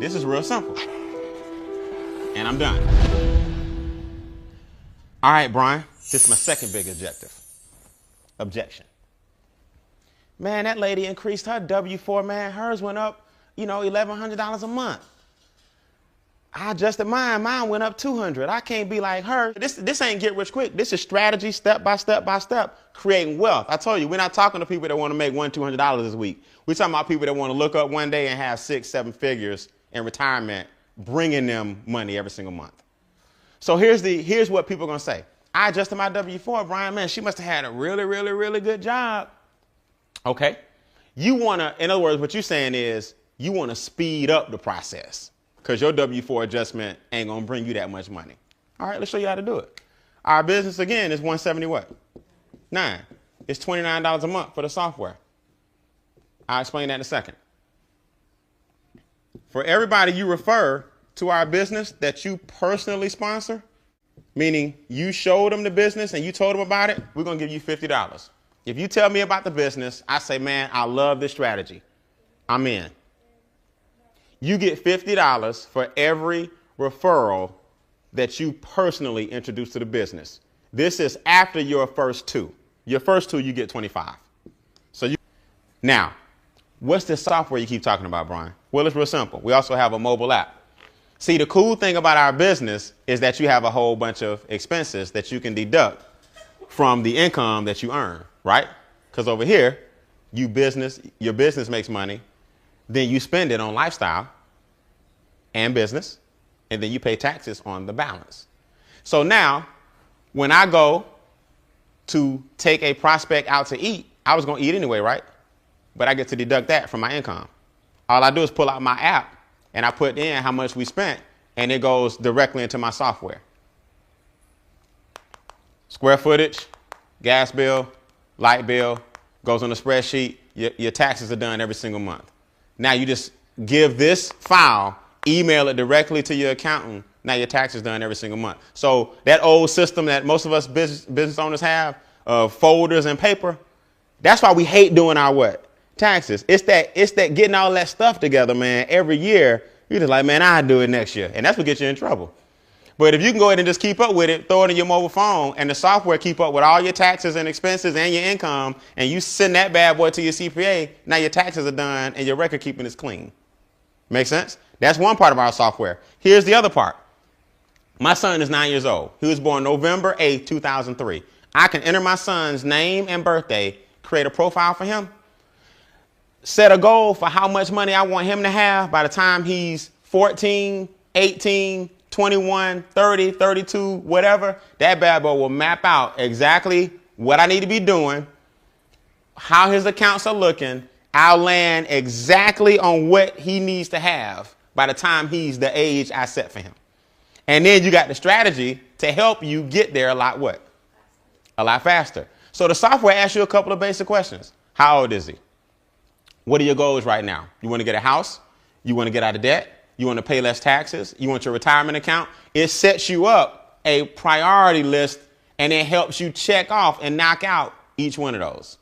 This is real simple. And I'm done. All right, Brian, this is my second big objection. Man, that lady increased her W-4, man. Hers went up, $1,100 a month. I adjusted mine went up $200. I can't be like her. This ain't get rich quick. This is strategy, step by step, creating wealth. I told you, we're not talking to people that want to make $200 this week. We're talking about people that want to look up one day and have 6, 7 figures in retirement, bringing them money every single month. So here's what people are going to say. I adjusted my W-4, Brian, man, she must have had a really, really, really good job. Okay. In other words, what you're saying is you want to speed up the process because your W-4 adjustment ain't going to bring you that much money. All right, let's show you how to do it. Our business, again, is 170 what? 9. It's $29 a month for the software. I'll explain that in a second. For everybody you refer to our business that you personally sponsor, meaning you showed them the business and you told them about it, we're going to give you $50. If you tell me about the business, I say, man, I love this strategy. I'm in. You get $50 for every referral that you personally introduce to the business. This is after your first 2. Your first 2, you get 25. Now, what's the software you keep talking about, Brian? Well, it's real simple. We also have a mobile app. See, the cool thing about our business is that you have a whole bunch of expenses that you can deduct from the income that you earn, right? Because over here, your business makes money, then you spend it on lifestyle and business, and then you pay taxes on the balance. So now, when I go to take a prospect out to eat, I was going to eat anyway, right? But I get to deduct that from my income. All I do is pull out my app and I put in how much we spent, and it goes directly into my software. Square footage, gas bill, light bill, goes on the spreadsheet. Your taxes are done every single month. Now you just give this file, email it directly to your accountant. Now your taxes done every single month. So that old system that most of us business owners have of folders and paper, that's why we hate doing our what? Taxes. It's that getting all that stuff together, man, every year. You're just like, man, I'll do it next year. And that's what gets you in trouble. But if you can go ahead and just keep up with it, throw it in your mobile phone, and the software keep up with all your taxes and expenses and your income, and you send that bad boy to your CPA, now your taxes are done and your record keeping is clean. Make sense? That's one part of our software. Here's the other part. My son is 9 years old. He was born November 8th, 2003. I can enter my son's name and birthday, create a profile for him, set a goal for how much money I want him to have by the time he's 14, 18, 21, 30, 32, whatever. That bad boy will map out exactly what I need to be doing, how his accounts are looking. I'll land exactly on what he needs to have by the time he's the age I set for him. And then you got the strategy to help you get there a lot faster. So the software asks you a couple of basic questions. How old is he? What are your goals right now? You want to get a house? You want to get out of debt? You want to pay less taxes? You want your retirement account? It sets you up a priority list, and it helps you check off and knock out each one of those.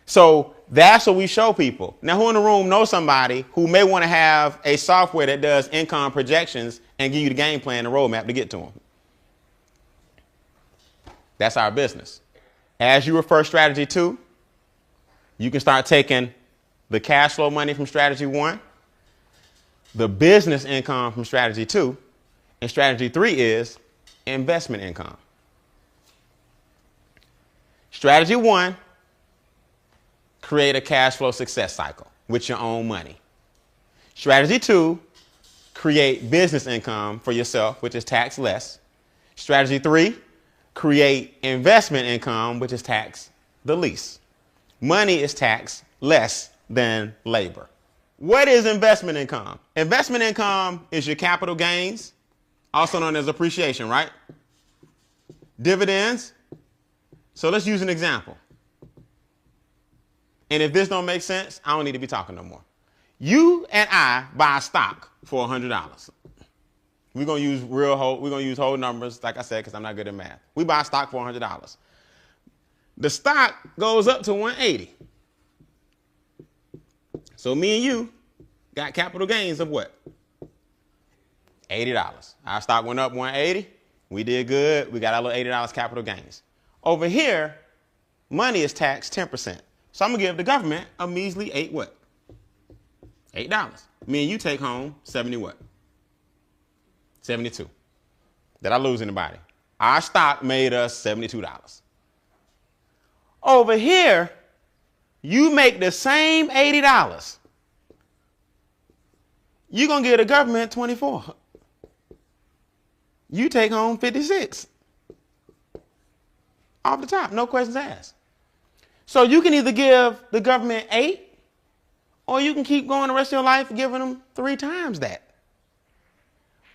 So that's what we show people. Now, who in the room knows somebody who may want to have a software that does income projections and give you the game plan and roadmap to get to them? That's our business. As you refer strategy 2, you can start taking the cash flow money from strategy 1, the business income from strategy 2, and strategy 3 is investment income. Strategy 1, create a cash flow success cycle with your own money. Strategy 2, create business income for yourself, which is tax less. Strategy 3, create investment income, which is tax the least. Money is taxed less than labor. What is investment income? Investment income is your capital gains, also known as appreciation, right? Dividends. So let's use an example. And if this don't make sense, I don't need to be talking no more. You and I buy stock for $100. We're gonna use whole numbers, like I said, because I'm not good at math. We buy stock for $100. The stock goes up to 180. So me and you got capital gains of what? $80. Our stock went up 180. We did good. We got our little $80 capital gains. Over here, money is taxed 10%. So I'm going to give the government a measly $8. Me and you take home 70 what? 72. Did I lose anybody? Our stock made us $72. Over here, you make the same $80. You're going to give the government 24. You take home 56. Off the top, no questions asked. So you can either give the government 8, or you can keep going the rest of your life giving them 3 times that.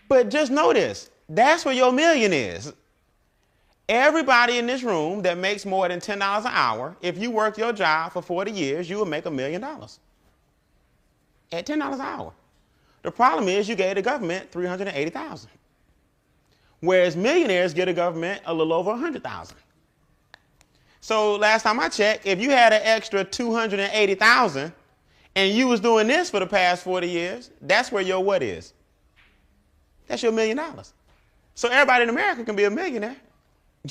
But just know this, that's where your million is. Everybody in this room that makes more than $10 an hour, if you work your job for 40 years, you will make $1 million at $10 an hour. The problem is you gave the government $380,000, whereas millionaires get the government a little over $100,000. So last time I checked, if you had an extra $280,000 and you was doing this for the past 40 years, that's where your what is? That's your $1 million. So everybody in America can be a millionaire.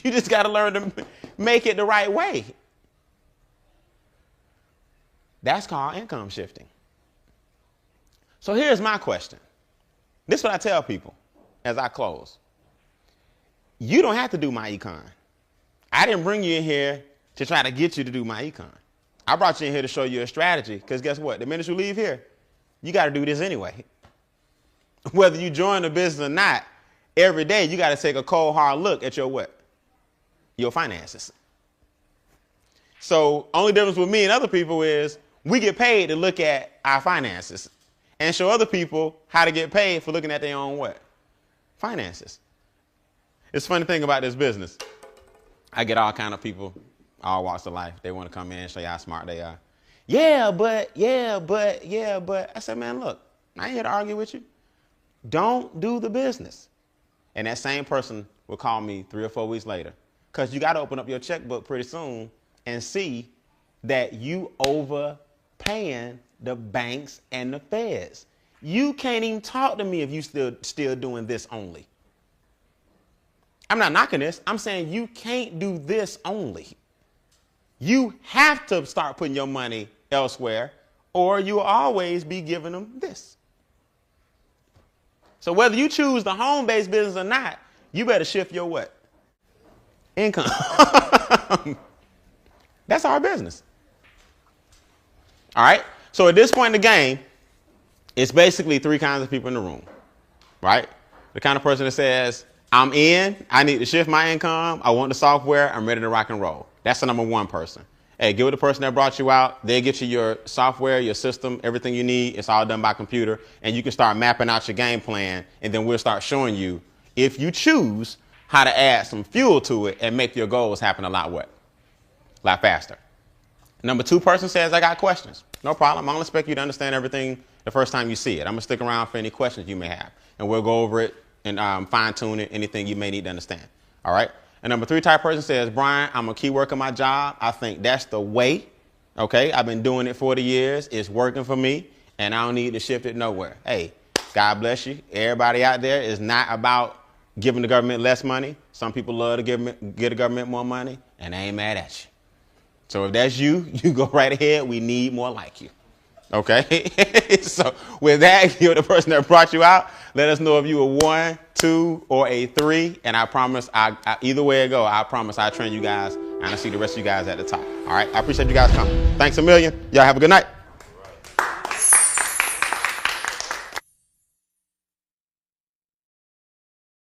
You just got to learn to make it the right way. That's called income shifting. So here's my question. This is what I tell people as I close. You don't have to do my econ. I didn't bring you in here to try to get you to do my econ. I brought you in here to show you a strategy, because guess what? The minute you leave here, you got to do this anyway. Whether you join the business or not, every day you got to take a cold, hard look at your what? Your finances. So only difference with me and other people is we get paid to look at our finances and show other people how to get paid for looking at their own what? Finances. It's a funny thing about this business. I get all kind of people, all walks of life. They want to come in and show you how smart they are. Yeah, but. I said, man, look, I ain't here to argue with you. Don't do the business. And that same person will call me 3 or 4 weeks later, because you got to open up your checkbook pretty soon and see that you overpaying the banks and the feds. You can't even talk to me if you still doing this only. I'm not knocking this. I'm saying you can't do this only. You have to start putting your money elsewhere, or you'll always be giving them this. So whether you choose the home-based business or not, you better shift your what? Income. That's our business. All right? So at this point in the game, it's basically 3 kinds of people in the room, right? The kind of person that says, I'm in, I need to shift my income, I want the software, I'm ready to rock and roll. That's the number 1 person. Hey, give it the person that brought you out. They'll get you your software, your system, everything you need. It's all done by computer. And you can start mapping out your game plan. And then we'll start showing you, if you choose, how to add some fuel to it and make your goals happen a lot what? A lot faster. Number 2 person says, I got questions. No problem. I don't expect you to understand everything the first time you see it. I'm going to stick around for any questions you may have. And we'll go over it and fine tune it, anything you may need to understand. All right? And number 3 type person says, Brian, I'm a key worker my job. I think that's the way. Okay, I've been doing it 40 years. It's working for me, and I don't need to shift it nowhere. Hey, God bless you. Everybody out there is not about giving the government less money. Some people love to give the government more money, and they ain't mad at you. So if that's you, you go right ahead. We need more like you. Okay? So with that, you're the person that brought you out. Let us know if you were 1, 2, or a 3. And I promise, either way it go, I promise I'll train you guys and I'll see the rest of you guys at the top. All right? I appreciate you guys coming. Thanks a million. Y'all have a good night.